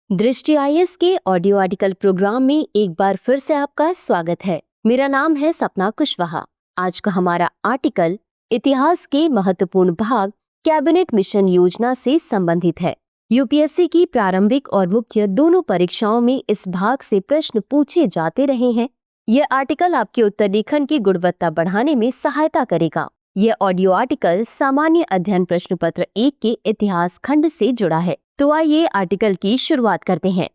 दृष्टि आईएएस के audio article programme में एक बार फिर से आपका स्वागत है। मेरा नाम है सपना कुशवाहा। आज का हमारा आर्टिकल इतिहास के महत्वपूर्ण भाग कैबिनेट मिशन योजना से संबंधित है। यूपीएससी की प्रारंभिक और मुख्य दोनों परीक्षाओं में इस भाग से प्रश्न पूछे जाते रहे हैं। यह आर्टिकल आपके उत्तर लेखन की गुणवत्ता बढ़ाने में सहायता करेगा। यह ऑडियो आर्टिकल सामान्य अध्ययन प्रश्न पत्र 1 के इतिहास खंड से जुड़ा है। तो आइए आर्टिकल की शुरुआत करते हैं।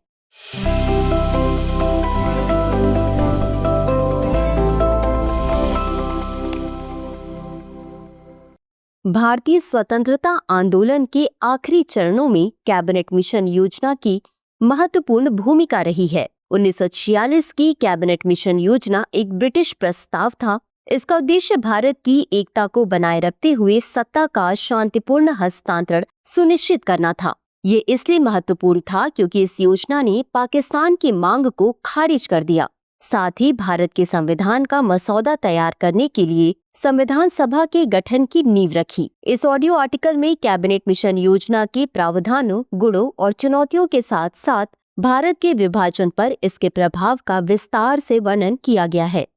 भारतीय स्वतंत्रता आंदोलन के आखिरी चरणों में कैबिनेट मिशन योजना की महत्वपूर्ण भूमिका रही है। 1946 की कैबिनेट मिशन योजना एक ब्रिटिश प्रस्ताव था। इसका उद्देश्य भारत की एकता को बनाए रखते हुए सत्ता का शांतिपूर्ण हस्तांतरण सुनिश्चित करना था। ये इसलिए महत्वपूर्ण था क्योंकि इस योजना ने पाकिस्तान की मांग को खारिज कर दिया। साथ ही भारत के संविधान का मसौदा तैयार करने के लिए संविधान सभा के गठन की नींव रखी। इस ऑडियो आर्टिकल में कैबिनेट मिशन योजना के प्रावधानों, गुणों और चुनौतियों के साथ साथ भारत के विभाजन पर इसके प्रभाव का विस्तार से वर्णन किया गया है।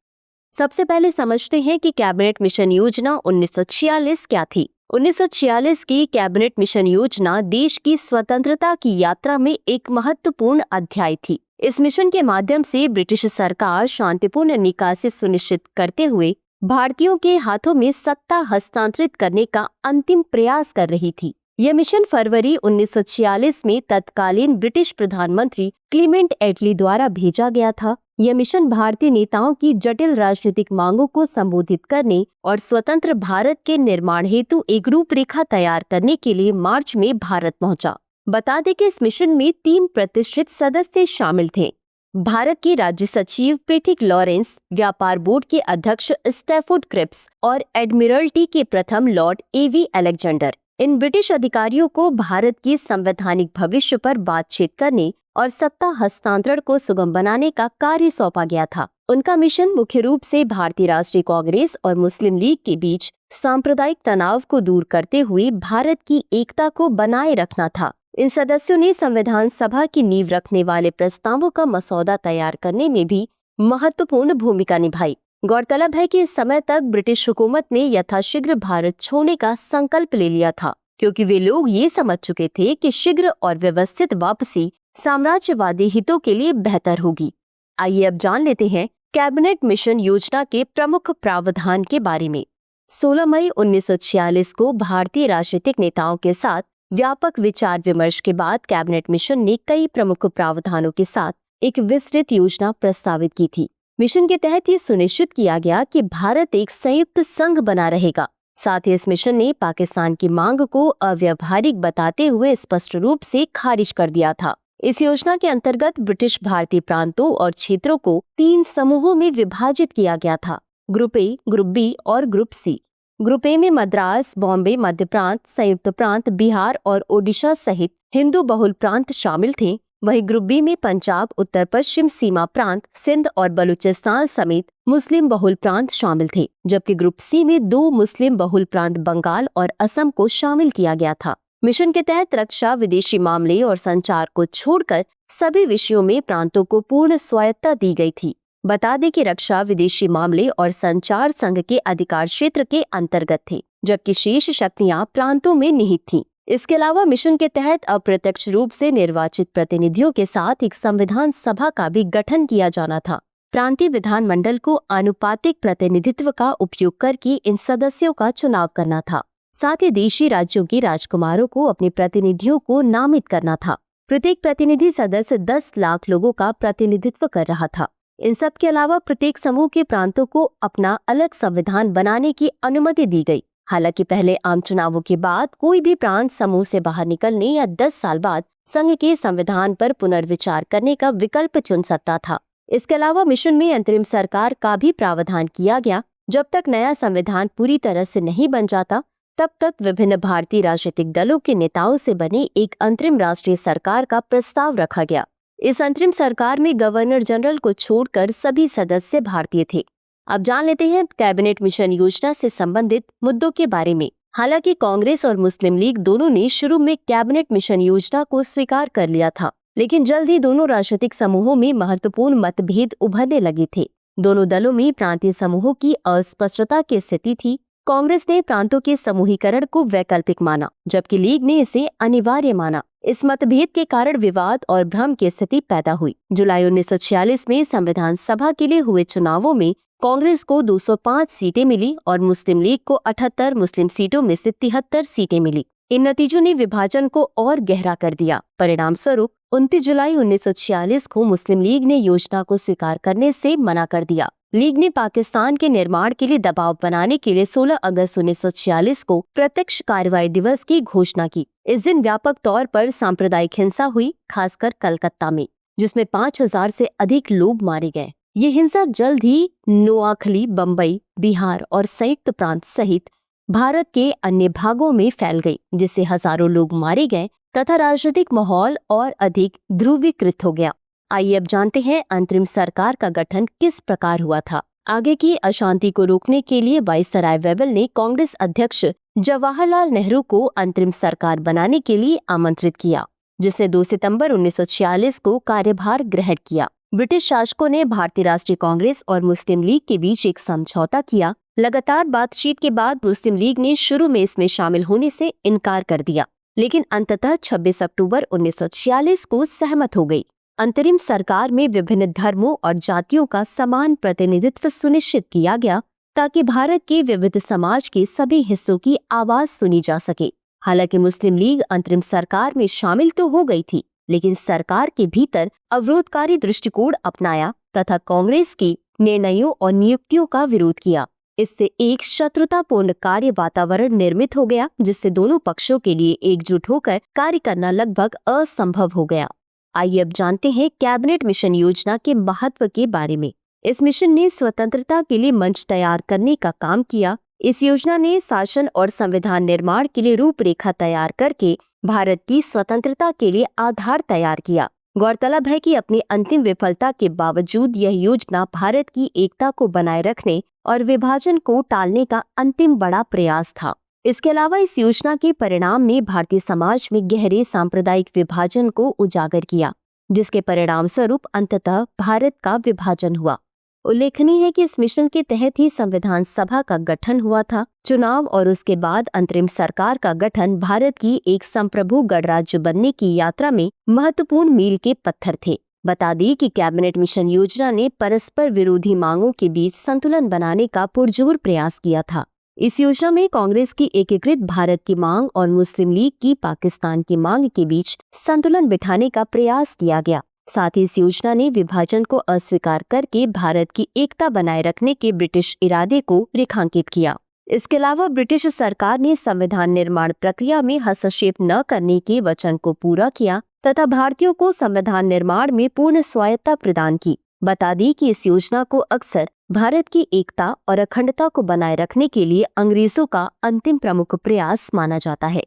सबसे पहले समझते हैं कि कैबिनेट मिशन योजना 1946 क्या थी। 1946 की कैबिनेट मिशन योजना देश की स्वतंत्रता की यात्रा में एक महत्वपूर्ण अध्याय थी। इस मिशन के माध्यम से ब्रिटिश सरकार शांतिपूर्ण निकासी सुनिश्चित करते हुए भारतीयों के हाथों में सत्ता हस्तांतरित करने का अंतिम प्रयास कर रही थी। यह मिशन फरवरी 1946 में तत्कालीन ब्रिटिश प्रधानमंत्री क्लीमेंट एटली द्वारा भेजा गया था। यह मिशन भारतीय नेताओं की जटिल राजनीतिक मांगों को संबोधित करने और स्वतंत्र भारत के निर्माण हेतु एक रूपरेखा तैयार करने के लिए मार्च में भारत पहुंचा। बता दें कि इस मिशन में 3 प्रतिष्ठित सदस्य शामिल थे। भारत के राज्य सचिव पैट्रिक लॉरेंस, व्यापार बोर्ड के अध्यक्ष स्टैफोर्ड क्रिप्स और एडमिरल्टी के प्रथम लॉर्ड एवी अलेक्जेंडर। इन ब्रिटिश अधिकारियों को भारत के संवैधानिक भविष्य पर बातचीत करने और सत्ता हस्तांतरण को सुगम बनाने का कार्य सौंपा गया था। उनका मिशन मुख्य रूप से भारतीय राष्ट्रीय कांग्रेस और मुस्लिम लीग के बीच सांप्रदायिक तनाव को दूर करते हुए भारत की एकता को बनाए रखना था। इन सदस्यों ने संविधान सभा की नींव रखने वाले प्रस्तावों का मसौदा तैयार करने में भी महत्वपूर्ण भूमिका निभाई। गौरतलब है कि इस समय तक ब्रिटिश हुकूमत ने यथाशीघ्र भारत छोड़ने का संकल्प ले लिया था, क्योंकि वे लोग ये समझ चुके थे कि शीघ्र और व्यवस्थित वापसी साम्राज्यवादी हितों के लिए बेहतर होगी। आइए अब जान लेते हैं कैबिनेट मिशन योजना के प्रमुख प्रावधान के बारे में। 16 मई 1946 को भारतीय राजनीतिक नेताओं के साथ व्यापक विचार विमर्श के बाद कैबिनेट मिशन ने कई प्रमुख प्रावधानों के साथ एक विस्तृत योजना प्रस्तावित की थी। मिशन के तहत ये सुनिश्चित किया गया कि भारत एक संयुक्त संघ बना रहेगा। साथ ही इस मिशन ने पाकिस्तान की मांग को अव्यावहारिक बताते हुए स्पष्ट रूप से खारिज कर दिया था। इस योजना के अंतर्गत ब्रिटिश भारतीय प्रांतों और क्षेत्रों को 3 समूहों में विभाजित किया गया था: ग्रुप ए, ग्रुप बी और ग्रुप सी। ग्रुप ए में मद्रास, बॉम्बे, मध्य प्रांत, संयुक्त प्रांत, बिहार और ओडिशा सहित हिंदू बहुल प्रांत शामिल थे। वहीं ग्रुप बी में पंजाब, उत्तर पश्चिम सीमा प्रांत, सिंध और बलूचिस्तान समेत मुस्लिम बहुल प्रांत शामिल थे, जबकि ग्रुप सी में 2 मुस्लिम बहुल प्रांत बंगाल और असम को शामिल किया गया था। मिशन के तहत रक्षा, विदेशी मामले और संचार को छोड़कर सभी विषयों में प्रांतों को पूर्ण स्वायत्तता दी गई थी। बता दें कि रक्षा, विदेशी मामले और संचार संघ के अधिकार क्षेत्र के अंतर्गत थे, जबकि शेष शक्तियां प्रांतों में निहित थीं। इसके अलावा मिशन के तहत अप्रत्यक्ष रूप से निर्वाचित प्रतिनिधियों के साथ एक संविधान सभा का भी गठन किया जाना था। प्रांतीय विधानमंडल को आनुपातिक प्रतिनिधित्व का उपयोग करके इन सदस्यों का चुनाव करना था। साथ ही देशी राज्यों के राजकुमारों को अपने प्रतिनिधियों को नामित करना था। प्रत्येक प्रतिनिधि सदस्य 10 लाख लोगों का प्रतिनिधित्व कर रहा था। इन सब के अलावा प्रत्येक समूह के प्रांतों को अपना अलग संविधान बनाने की अनुमति दी गई। हालांकि पहले आम चुनावों के बाद कोई भी प्रांत समूह से बाहर निकलने या 10 साल बाद संघ के संविधान पर पुनर्विचार करने का विकल्प चुन सकता था। इसके अलावा मिशन में अंतरिम सरकार का भी प्रावधान किया गया। जब तक नया संविधान पूरी तरह से नहीं बन जाता, तब तक विभिन्न भारतीय राजनीतिक दलों के नेताओं से बने एक अंतरिम राष्ट्रीय सरकार का प्रस्ताव रखा गया। इस अंतरिम सरकार में गवर्नर जनरल को छोड़कर सभी सदस्य भारतीय थे। अब जान लेते हैं कैबिनेट मिशन योजना से संबंधित मुद्दों के बारे में। हालांकि कांग्रेस और मुस्लिम लीग दोनों ने शुरू में कैबिनेट मिशन योजना को स्वीकार कर लिया था, लेकिन जल्द ही दोनों राजनीतिक समूहों में महत्वपूर्ण मतभेद उभरने लगे थे। दोनों दलों में प्रांतीय समूहों की अस्पष्टता की स्थिति थी। कांग्रेस ने प्रांतों के समूहीकरण को वैकल्पिक माना, जबकि लीग ने इसे अनिवार्य माना। इस मतभेद के कारण विवाद और भ्रम की स्थिति पैदा हुई। जुलाई 1946 में संविधान सभा के लिए हुए चुनावों में कांग्रेस को 205 सीटें मिली और मुस्लिम लीग को 78 मुस्लिम सीटों में से 73 सीटें मिली। इन नतीजों ने विभाजन को और गहरा कर दिया। परिणाम स्वरूप 29 जुलाई 1946 को मुस्लिम लीग ने योजना को स्वीकार करने से मना कर दिया। लीग ने पाकिस्तान के निर्माण के लिए दबाव बनाने के लिए 16 अगस्त 1946 को प्रत्यक्ष कार्रवाई दिवस की घोषणा की। इस दिन व्यापक तौर पर सांप्रदायिक हिंसा हुई, खासकर कलकत्ता में, जिसमें 5000 से अधिक लोग मारे गए। ये हिंसा जल्द ही नोआखली, बम्बई, बिहार और संयुक्त प्रांत सहित भारत के अन्य भागों में फैल गई, जिससे हजारों लोग मारे गए तथा राजनीतिक माहौल और अधिक ध्रुवीकृत हो गया। आइए अब जानते हैं अंतरिम सरकार का गठन किस प्रकार हुआ था। आगे की अशांति को रोकने के लिए वाइसराय वेबल ने कांग्रेस अध्यक्ष जवाहरलाल नेहरू को अंतरिम सरकार बनाने के लिए आमंत्रित किया, जिसने 2 सितंबर 1946 को कार्यभार ग्रहण किया। ब्रिटिश शासकों ने भारतीय राष्ट्रीय कांग्रेस और मुस्लिम लीग के बीच एक समझौता किया। लगातार बातचीत के बाद मुस्लिम लीग ने शुरू में इसमें शामिल होने से इनकार कर दिया, लेकिन अंततः 26 अक्टूबर 1946 को सहमत हो गई। अंतरिम सरकार में विभिन्न धर्मों और जातियों का समान प्रतिनिधित्व सुनिश्चित किया गया, ताकि भारत के विविध समाज के सभी हिस्सों की आवाज सुनी जा सके। हालांकि मुस्लिम लीग अंतरिम सरकार में शामिल तो हो गई थी, लेकिन सरकार के भीतर अवरोधकारी दृष्टिकोण अपनाया तथा कांग्रेस के निर्णयों और नियुक्तियों का विरोध किया। इससे एक शत्रुतापूर्ण कार्य वातावरण निर्मित हो गया, जिससे दोनों पक्षों के लिए एकजुट होकर कार्य करना लगभग असंभव हो गया। आइए अब जानते हैं कैबिनेट मिशन योजना के महत्व के बारे में। इस मिशन ने स्वतंत्रता के लिए मंच तैयार करने का काम किया। इस योजना ने शासन और संविधान निर्माण के लिए रूपरेखा तैयार करके भारत की स्वतंत्रता के लिए आधार तैयार किया। गौरतलब है कि अपनी अंतिम विफलता के बावजूद यह योजना भारत की एकता को बनाए रखने और विभाजन को टालने का अंतिम बड़ा प्रयास था। इसके अलावा इस योजना के परिणाम ने भारतीय समाज में गहरे सांप्रदायिक विभाजन को उजागर किया, जिसके परिणाम स्वरूप अंततः भारत का विभाजन हुआ। उल्लेखनीय है कि इस मिशन के तहत ही संविधान सभा का गठन हुआ था। चुनाव और उसके बाद अंतरिम सरकार का गठन भारत की एक संप्रभु गणराज्य बनने की यात्रा में महत्वपूर्ण मील के पत्थर थे। बता दी कि कैबिनेट मिशन योजना ने परस्पर विरोधी मांगों के बीच संतुलन बनाने का पुरजोर प्रयास किया था। इस योजना में कांग्रेस की एकीकृत भारत की मांग और मुस्लिम लीग की पाकिस्तान की मांग के बीच संतुलन बिठाने का प्रयास किया गया। साथ ही इस योजना ने विभाजन को अस्वीकार करके भारत की एकता बनाए रखने के ब्रिटिश इरादे को रेखांकित किया। इसके अलावा ब्रिटिश सरकार ने संविधान निर्माण प्रक्रिया में हस्तक्षेप न करने के वचन को पूरा किया तथा भारतीयों को संविधान निर्माण में पूर्ण स्वायत्तता प्रदान की। बता दी कि इस योजना को अक्सर भारत की एकता और अखंडता को बनाए रखने के लिए अंग्रेजों का अंतिम प्रमुख प्रयास माना जाता है।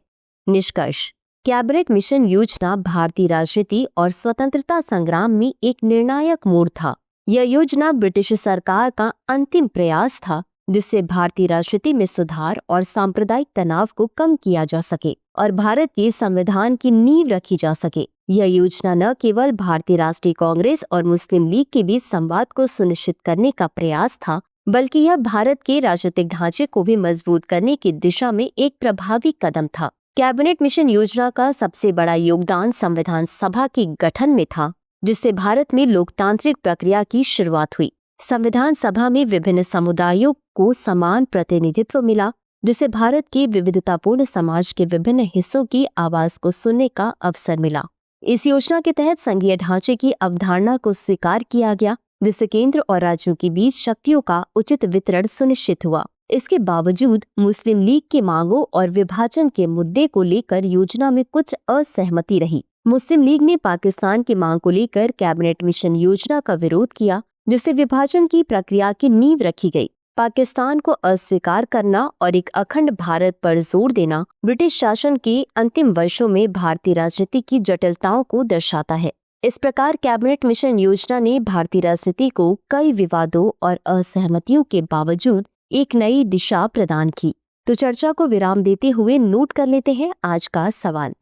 निष्कर्ष: कैबिनेट मिशन योजना भारतीय राजनीति और स्वतंत्रता संग्राम में एक निर्णायक मोड़ था। यह योजना ब्रिटिश सरकार का अंतिम प्रयास था, जिससे भारतीय राजनीति में सुधार और सांप्रदायिक तनाव को कम किया जा सके और भारत के संविधान की नींव रखी जा सके। यह योजना न केवल भारतीय राष्ट्रीय कांग्रेस और मुस्लिम लीग के बीच संवाद को सुनिश्चित करने का प्रयास था, बल्कि यह भारत के राजनीतिक ढांचे को भी मजबूत करने की दिशा में एक प्रभावी कदम था। कैबिनेट मिशन योजना का सबसे बड़ा योगदान संविधान सभा के गठन में था, जिससे भारत में लोकतांत्रिक प्रक्रिया की शुरुआत हुई। संविधान सभा में विभिन्न समुदायों को समान प्रतिनिधित्व मिला, जिससे भारत के विविधतापूर्ण समाज के विभिन्न हिस्सों की आवाज को सुनने का अवसर मिला। इस योजना के तहत संघीय ढांचे की अवधारणा को स्वीकार किया गया, जिससे केंद्र और राज्यों के बीच शक्तियों का उचित वितरण सुनिश्चित हुआ। इसके बावजूद मुस्लिम लीग की मांगों और विभाजन के मुद्दे को लेकर योजना में कुछ असहमति रही। मुस्लिम लीग ने पाकिस्तान की मांग को लेकर कैबिनेट मिशन योजना का विरोध किया, जिससे विभाजन की प्रक्रिया की नींव रखी गई। पाकिस्तान को अस्वीकार करना और एक अखंड भारत पर जोर देना ब्रिटिश शासन के अंतिम वर्षों में भारतीय राजनीति की जटिलताओं को दर्शाता है। इस प्रकार कैबिनेट मिशन योजना ने भारतीय राजनीति को कई विवादों और असहमतियों के बावजूद एक नई दिशा प्रदान की। तो चर्चा को विराम देते हुए नोट कर लेते हैं आज का सवाल।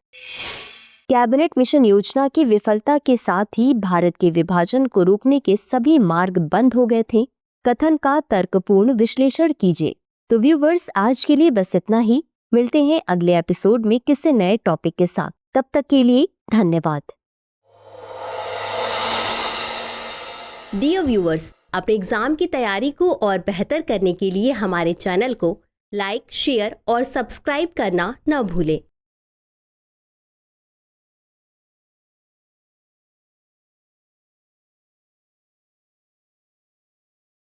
कैबिनेट मिशन योजना की विफलता के साथ ही भारत के विभाजन को रोकने के सभी मार्ग बंद हो गए थे। कथन का तर्कपूर्ण विश्लेषण कीजिए। तो व्यूवर्स, आज के लिए बस इतना ही। मिलते हैं अगले एपिसोड में किसी नए टॉपिक के साथ। तब तक के लिए धन्यवाद। डियर व्यूअर्स, अपने एग्जाम की तैयारी को और बेहतर करने के लिए हमारे चैनल को लाइक, शेयर और सब्सक्राइब करना न भूलें।